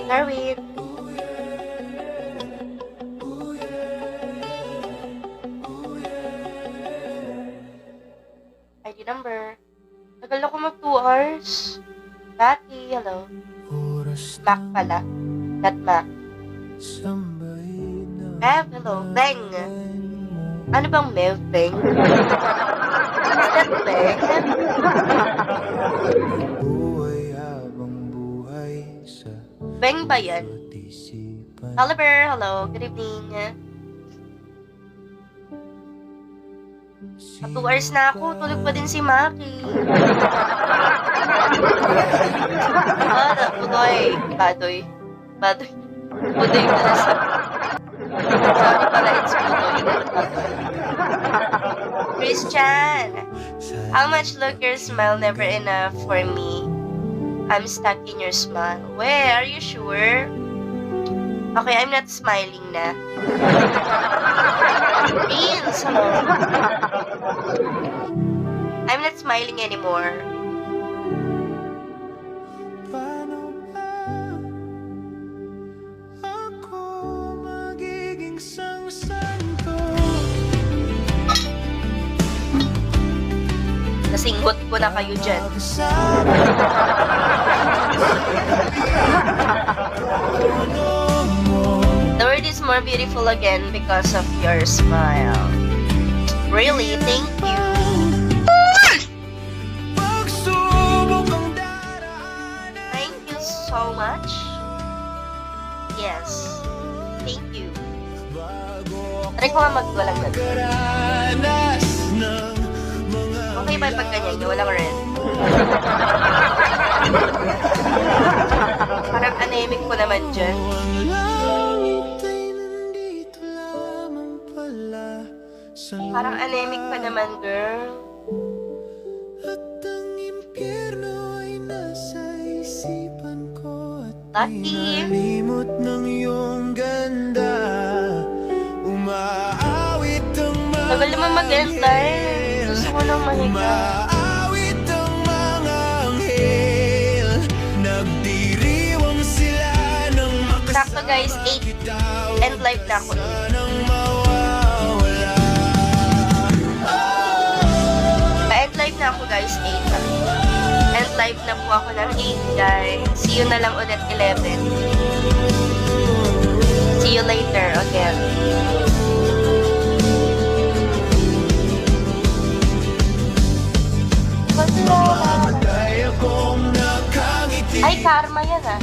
Darwin. ID number. Tagal ako mag 2 hours. Patty, hello. Mac pala. Not Mac. Mev, hello. Beng. Ano bang Mev, Beng? Is that Beng? Beng ba yan? Oliver, hello. Good evening. 2 hours na ako. Tulog pa din si Maki. Budoy. Badoy. Budoy pala sa... Sabi pala, it's Budoy. Christian! How much look your smile never enough for me? I'm stuck in your smile. Where? Are you sure? Okay, I'm not smiling na. Beans, hello. I'm not smiling anymore. Nasinghot ko na kayo dyan. The world is more beautiful again because of your smile. Really, thank you. Thank you so much. Yes, thank you. Try ko nga magwalang na. Okay ba pag ganyan niya? Walang red. Parang anemic ko naman dyan. Parang anemic pa naman, girl. Lucky. Tagal naman mag-end live. Gusto ko lang mahiga. Sakto guys, 8. End live na ako. Pa-end live na ako guys, 8. End live na po ako ng 8 guys. See you na lang ulit 11. See you later again. Ay, karma yan ah.